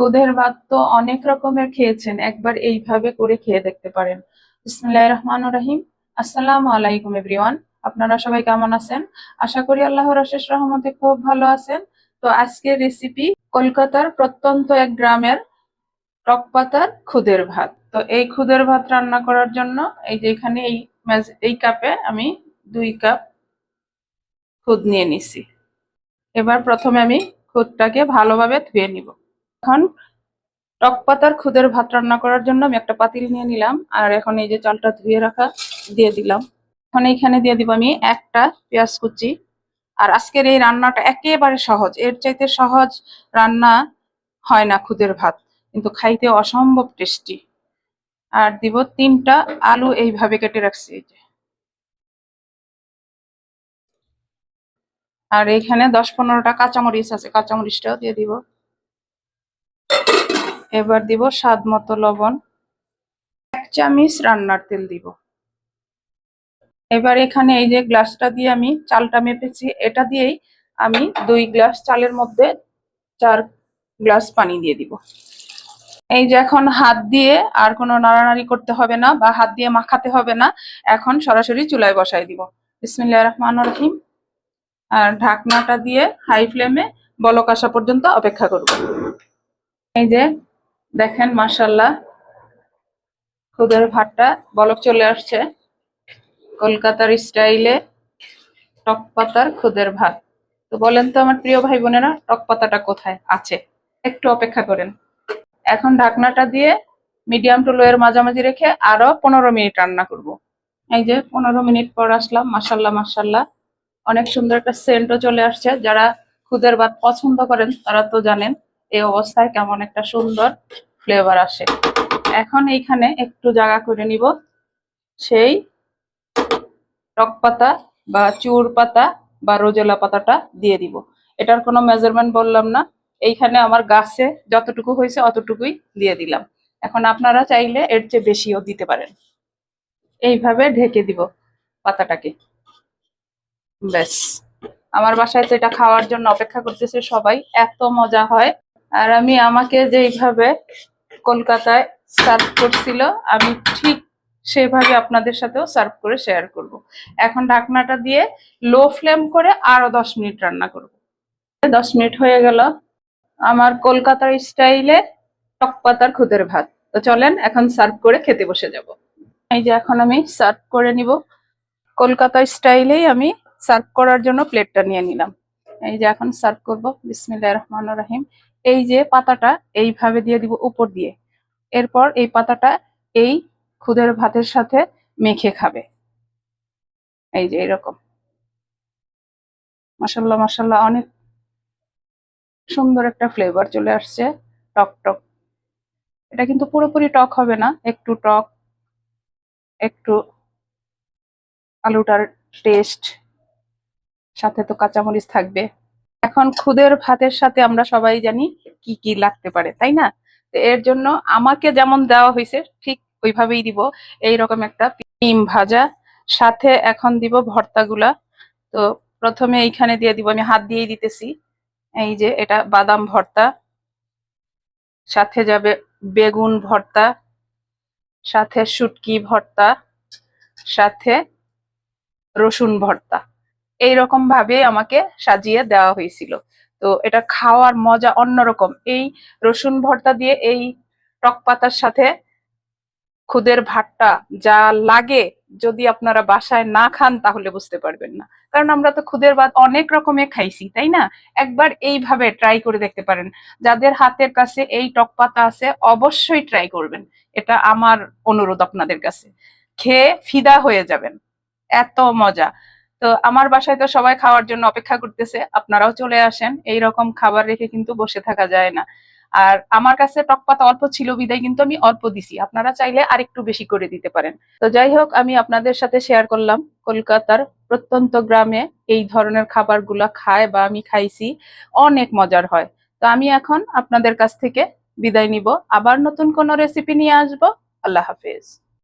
খুদের ভাত তো অনেক রকমের খেয়েছেন, একবার এইভাবে করে খেয়ে দেখতে পারেন। বিসমিল্লাহির রহমানির রহিম। আসসালামু আলাইকুম এভরিওয়ান। আপনারা সবাই কেমন আছেন? আশা করি আল্লাহর অশেষ রহমতে খুব ভালো আছেন। তো আজকের রেসিপি কলকাতার প্রত্যন্ত এক গ্রামের টকপাতার খুদের ভাত। তো এই খুদের ভাত রান্না করার জন্য এই যে এখানে এই কাপে আমি 2 কাপ খুদ নিয়ে নিছি। এবার প্রথমে আমি খুদটাকে ভালোভাবে ধুয়ে নিব। এখন টক পাতার খুদের ভাত রান্না করার জন্য আমি একটা পাতিল নিয়ে নিলাম, আর এখন এই যে চালটা ধুয়ে রাখা দিয়ে দিলাম। এখন এইখানে দিয়ে দিব আমি একটা পেঁয়াজ কুচি। আর আজকের এই রান্নাটা একেবারে সহজ, এর চাইতে সহজ রান্না হয় না খুদের ভাত, কিন্তু খাইতে অসম্ভব টেস্টি। আর দিব 3টা আলু এইভাবে কেটে রাখছি এই যে। আর এইখানে 10-15টা কাঁচামরিচ আছে, কাঁচামরিচটাও দিয়ে দিব। এবার দিব স্বাদ মতো লবণ, 1 চামচ রান্নার তেল দিব। এবার এখানে এই যে গ্লাসটা দিয়ে আমি চালটা মেপেছি, এটা দিয়েই আমি 2 গ্লাস চালের মধ্যে 4 গ্লাস পানি দিয়ে দিব। এই যে এখন হাত দিয়ে আর কোনো নাড়ানাড়ি করতে হবে না বা হাত দিয়ে মাখাতে হবে না, এখন সরাসরি চুলায় বসাই দিব। বিসমিল্লাহির রহমানির রহিম। আর ঢাকনাটা দিয়ে হাই ফ্লেমে বলক আসা পর্যন্ত অপেক্ষা করব। এই যে দেখেন, মাশাআল্লাহ খুদের ভাতটা বলক চলে আসছে। কলকাতার স্টাইলে টক পাতার খুদের ভাত। তো বলেন তো আমার প্রিয় ভাই বোনেরা, টক পাতাটা কোথায় আছে? একটু অপেক্ষা করেন। এখন ঢাকনাটা দিয়ে মিডিয়াম টু লো এর মাঝামাঝি রেখে আরো 15 মিনিট রান্না করব। এই যে 15 মিনিট পর আসলাম, মাশাল্লাহ মাশাল্লাহ অনেক সুন্দর একটা সেন্টও চলে আসছে। যারা খুদের ভাত পছন্দ করেন তারা তো জানেন এই অবস্থায় কেমন একটা সুন্দর ফ্লেভার আসে। এখন এইখানে একটু জায়গা করে নিব সেই টক পাতা বা চুর পাতা বা রোজেলা পাতাটা দিয়ে দিব। এটার কোনো মেজারমেন্ট বললাম না, এইখানে আমার গাছে যতটুকু হয়েছে অতটুকুই দিয়ে দিলাম। এখন আপনারা চাইলে এর চেয়ে বেশিও দিতে পারেন। এইভাবে ঢেকে দিব পাতাটাকে। ব্যাস, আমার বাসায় তো এটা খাওয়ার জন্য অপেক্ষা করতেছে সবাই, এত মজা হয়। আর আমি আমাকে যেইভাবে কলকাতায় সার্ভ করছিল, আমি ঠিক সেভাবে আপনাদের সাথেও সার্ভ করে শেয়ার করব। এখন ঢাকনাটা দিয়ে লো ফ্লেম করে আরো 10 মিনিট রান্না করব। 10 মিনিট হয়ে গেল আমার কলকাতার স্টাইলে টক পাতার খুদের ভাত। তো চলেন এখন সার্ভ করে খেতে বসে যাব। এই যে এখন আমি সার্ভ করে নিব। কলকাতা স্টাইলেই আমি সার্ভ করার জন্য প্লেটটা নিয়ে নিলাম। এই যে এখন সার্ভ করব। বিসমিল্লাহির রহমানির রহিম। এই যে পাতাটা এইভাবে দিয়ে দিব উপর দিয়ে, এরপর এই পাতাটা এই খুদের ভাতের সাথে মেখে খাবে। এই যে এরকম, মাশাল্লাহ মাশাল্লাহ অনেক সুন্দর একটা ফ্লেভার চলে আসছে। টক টক, এটা কিন্তু পুরোপুরি টক হবে না, একটু টক, একটু আলুটার টেস্ট, সাথে তো কাঁচামরিচ থাকবে। এখন খুদের ভাতের সাথে আমরা সবাই জানি কি কি লাগতে পারে, তাই না? তো এর জন্য আমাকে যেমন দেওয়া হয়েছে ঠিক ওইভাবেই দিব। এইরকম একটা ডিম ভাজা, সাথে এখন দিব ভর্তাগুলা। তো প্রথমে এইখানে দিয়ে দিব, আমি হাত দিয়েই দিতেছি। এই যে এটা বাদাম ভর্তা, সাথে যাবে বেগুন ভর্তা, সাথে শুটকি ভর্তা, সাথে রসুন ভর্তা। এইরকম ভাবে আমাকে সাজিয়ে দেওয়া হয়েছিল। তো এটা খাওয়ার মজা অন্যরকম। এই রসুন ভর্তা দিয়ে এই টক পাতার সাথে খুদের ভাতটা যা লাগে, যদি আপনারা বাসায় না খান তাহলে বুঝতে পারবেন না। কারণ আমরা তো খুদের ভাত অনেক রকমের খাইছি, তাই না? একবার এইভাবে ট্রাই করে দেখতে পারেন। যাদের হাতের কাছে এই টক পাতা আছে অবশ্যই ট্রাই করবেন। এটা আমার অনুরোধ আপনাদের কাছে। খেয়ে ফিদা হয়ে যাবেন, এত মজা। তো আমার বাসায় তো সবাই খাওয়ার জন্য অপেক্ষা করতেছে, আপনারাও চলে আসেন। এই রকম খাবার রেখে কিন্তু বসে থাকা যায় না। আর আমার কাছে টক পাতা অল্প ছিল বিদায় কিন্তু আমি অল্প দিছি, আপনারা চাইলে আরেকটু বেশি করে দিতে পারেন। তো যাই হোক, আমি আপনাদের সাথে শেয়ার করলাম কলকাতার প্রত্যন্ত গ্রামে এই ধরনের খাবারগুলা খায় বা আমি খাইছি, অনেক মজার হয়। তো আমি এখন আপনাদের কাছ থেকে বিদায় নিব, আবার নতুন কোনো রেসিপি নিয়ে আসবো। আল্লাহ হাফেজ।